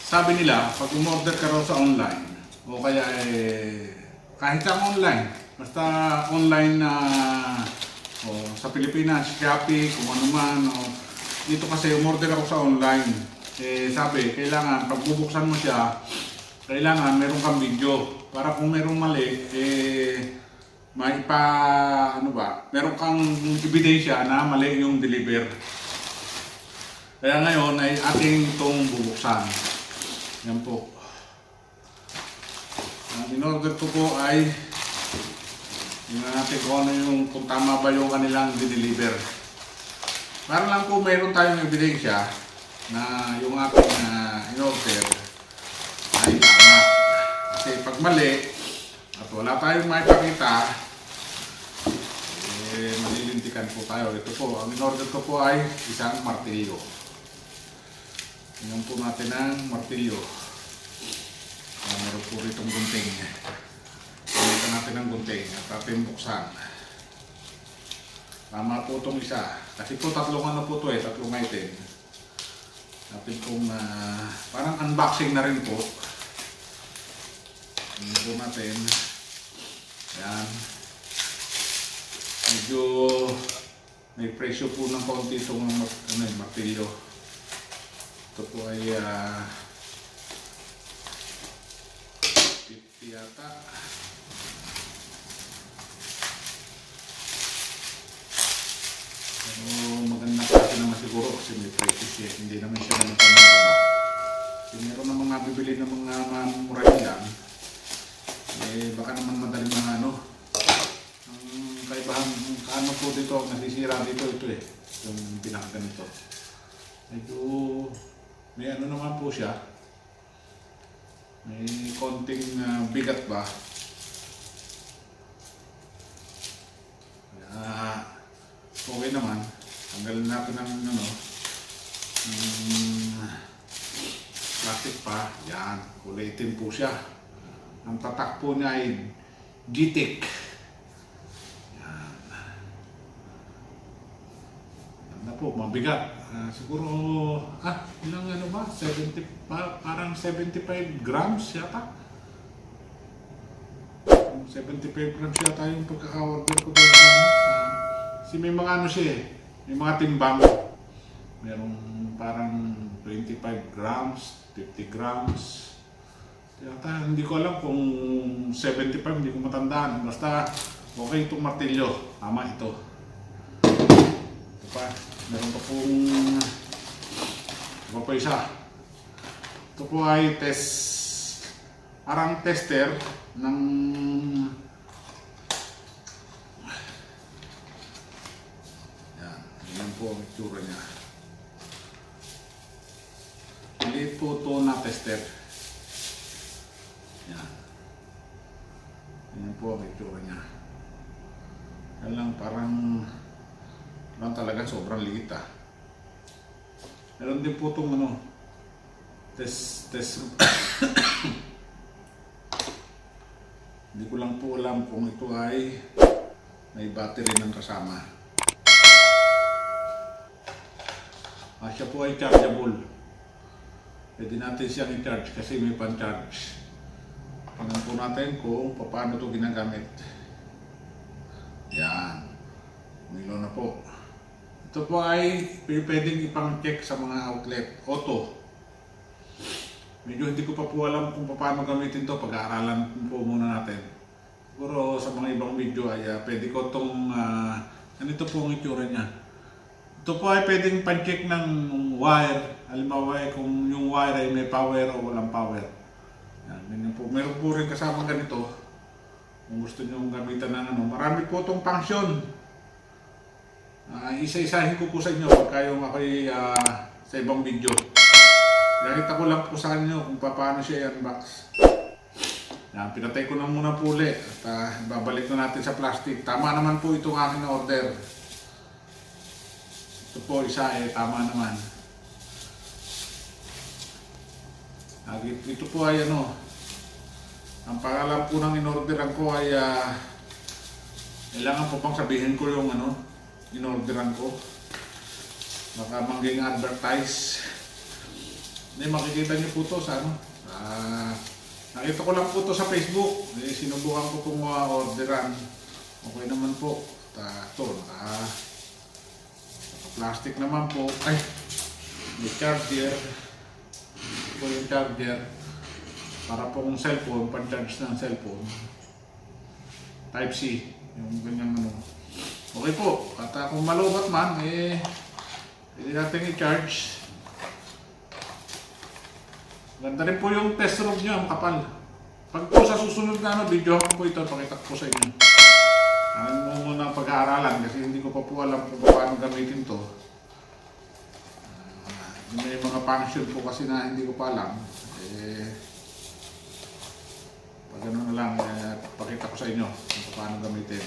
sabi nila, pag umorder ka raw sa online, o kaya kahit sa online, basta online na sa Pilipinas, Shopee, kung ano man, dito kasi umorder ako sa online. Sabi, kailangan, pag bubuksan mo siya, kailangan meron kang video. Para kung merong mali, meron kang ebidensya na mali yung deliver. Kaya ngayon ay ating itong bubuksan. Yan po. Ang in-order ko po ay tingnan natin kung tama ba yung kanilang deliver. Para lang po mayroon tayong ebidensya na yung ating in-order ay tama. Kasi pag mali at wala tayong maipakita, malilintikan po tayo. Ito po, ang in-order ko po ay isang martilyo. Tingnan po natin ang martilyo. Meron po ritong gunting. Palitan natin ang gunting at ating buksan. Tama po itong isa. Kasi po tatlong tatlong item. Natin pong parang unboxing na rin po. Tingnan po natin. Ayan. Medyo may presyo po ng konti itong martilyo. Ito po ay 50 yata. Maganda kasi naman siguro kasi may presyo siya. Hindi naman siya naman pamababa. Kasi meron na mga bibili ng mga mura lang. Baka naman madaling mga ang kaibahan kaano po dito, nasisira dito ito yung pinakaganito. Medyo may naman po siya. May konting bigat ba? Okay naman. Tanggalin natin ng plastic pa. Yan, kulay itim po siya. Ang tatak po niya ay GTEC. Yan. Yan po, mabigat. Siguro, ilang 70, parang 75 grams yata. 75 grams yata yung pagkaka-order ko doon sa kasi may mga may mga timbang. Merong parang 25 grams, 50 grams. Yata, hindi ko alam kung 75, hindi ko matandaan. Basta, okay itong martilyo. Tama ito. Ito pa. Meron pa pong isa. Ito po ay parang tester ng yan po ang itsura niya. Maliit po ito na tester. Yan po ang itsura niya. Yan lang parang talaga sobrang liit Meron din po itong test hindi ko lang po alam kung ito ay may battery ng kasama. Siya po ay chargeable. Pwede natin siyang i-charge kasi may pan-charge. Tingnan po natin kung paano ito ginagamit. Yan. Umilaw na po. Ito po ay pwedeng ipang-check sa mga outlet. Auto. Medyo hindi ko pa po alam kung paano gamitin ito. Pag-aaralan po muna natin. Siguro sa mga ibang video ay pwede ko itong ganito po ang itsura niya. Ito po ay pwedeng pan-check ng wire. Halimbawa kung yung wire ay may power o walang power. Yan po. Meron po rin kasama ganito. Kung gusto nyo gamitan ng marami po itong function. Isa-isahin ko po sa inyo pagka yung ako'y sa ibang video. Nakita ko lang po sa inyo kung paano siya i-unbox. Pinatay ko na muna po ulit at babalik na natin sa plastic. Tama naman po itong aking order. Ito po isa tama naman. Ito po ay ang pangalan po ng in-orderan ko ay kailangan po pang sabihin ko yung in-orderan ko. Baka mangging advertise. Hindi, makikita niyo po to sa ano. Nakita ko lang po to sa Facebook. Sinubukan ko pong orderan. Okay naman po. Ito, naka-plastic naman po. Ay, may charger. Ito po yung charger. Para pong cellphone, pan-charge ng cellphone. Type-C. Yung ganyang ano. Okay po. At kung malobat man, hindi natin i-charge. Ganda rin po yung test room niya, ang kapal. Pag po sa susunod na video ko po ito, pakita ko sa inyo. Ano mo muna pag-aaralan kasi hindi ko pa po alam kung paano gamitin to. May mga function po kasi na hindi ko pa alam. Pag gano'n na lang, pakita ko sa inyo kung paano gamitin.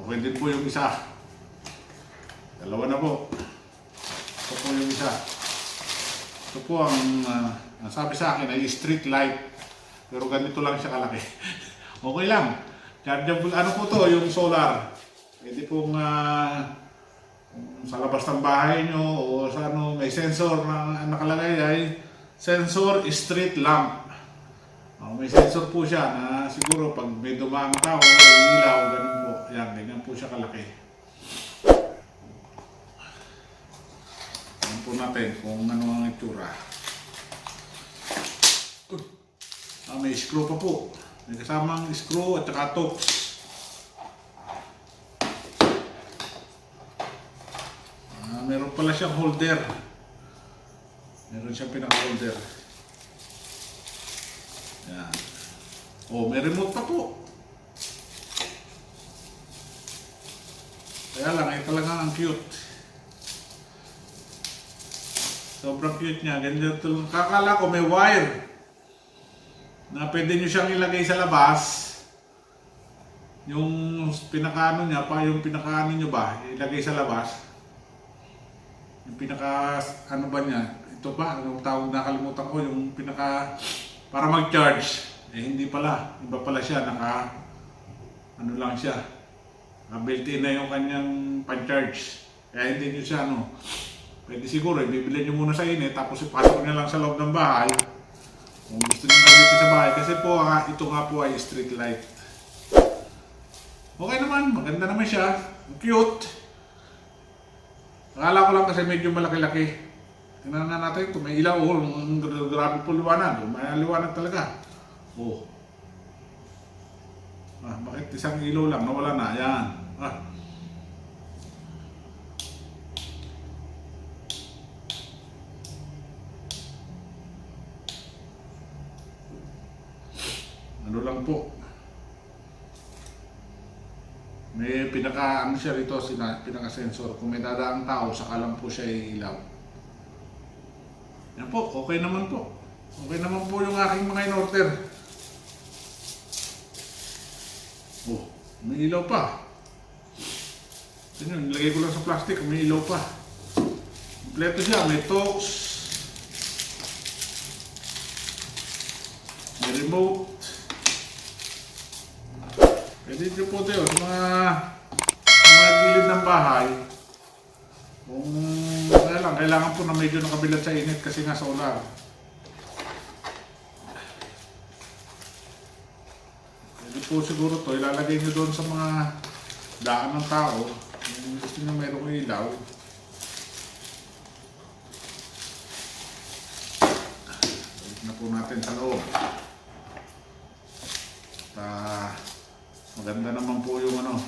Okay din po yung isa. Dalawa na po. Ito po yung isa. Ito po ang sabi sa akin ay street light. Pero ganito lang siya kalaki. Okay lang. Chargeable. Ano po to? Yung solar. Pwede pong sa labas ng bahay nyo o sa ano, may sensor na nakalagay ay sensor street lamp. May sensor po siya na siguro pag may dumaan tao, ilaw, ganun po. Yan, ganyan po siya kalaki. Alam po natin kung ano ang itsura. May screw pa po. May kasamang screw at saka tox. Meron pala siyang holder. Meron siyang pinaka-holder. Yan. May remote pa po. Kaya lang, talaga ang cute. Sobrang cute niya. Ganyan ito. Kakala ko may wire na pwede nyo siyang ilagay sa labas. Yung pinakaano niya pa, yung pinakaano nyo ba, ilagay sa labas. Yung pinaka, ano ba niya, ito ba, anong tawag, nakalimutan ko, yung pinaka, para mag-charge. Hindi pala, iba pala siya, ano lang siya, built-in na yung kanyang pan-charge. Kaya hindi nyo siya, pwede siguro, bibili nyo muna sa init, tapos ipasok nyo lang sa loob ng bahay. Kung gusto nyo gamitin sa bahay, kasi po, ito nga po ay street light. Okay naman, maganda naman siya, cute. Akala ko lang kasi medyo malaki-laki. Tingnan nga natin ito, may ilaw, grabe po liwanag, may liwanag talaga. Bakit isang ilaw lang, nawala na, yan. Ano lang po. May pinaka-ano siya rito, pinaka-sensor. Kung may dadaang tao, saka lang po siya ilaw. Yan po, okay naman po. Okay naman po yung aking mga in-order. May ilaw pa. Ito yun, nilagay ko lang sa plastic, may ilaw pa. Kompleto siya, may tox, may remote. Pwede nyo po tayo sa mga gilid ng bahay. Kung kailangan po na medyo nakabilat sa init kasi nga solar. Pwede po siguro to ilalagay nyo doon sa mga daan ng tao. Kung gusto nyo mayroong ilaw. Balik na po natin sa loob. Maganda naman po yung ano.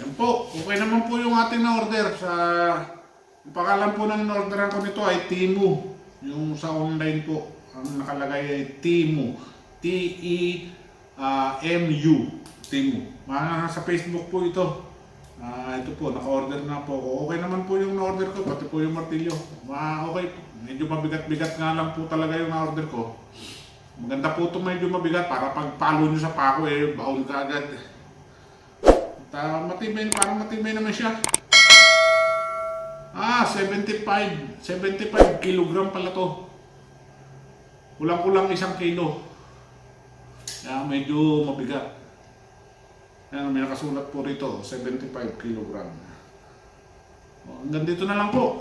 Yan po, okay naman po yung ating na-order. Yung pangalan po ng in-orderan ko nito ay Temu. Yung sa online po, ang nakalagay ay Temu. T-E-M-U. Temu. Sa Facebook po ito. Ito po, naka-order na po ako. Okay naman po yung na-order ko, pati po yung martilyo. Okay po. Medyo mabigat-bigat nga lang po talaga yung na-order ko. Maganda po ito medyo mabigat para pag palo nyo sa pako eh, baon ka agad. At matibay, parang matibay naman siya. 75 kilogram pala to. Kulang-kulang 1 kilo. Kaya medyo mabigat. Ayan, may nakasulat po rito, 75 kilogram. Hanggang dito na lang po.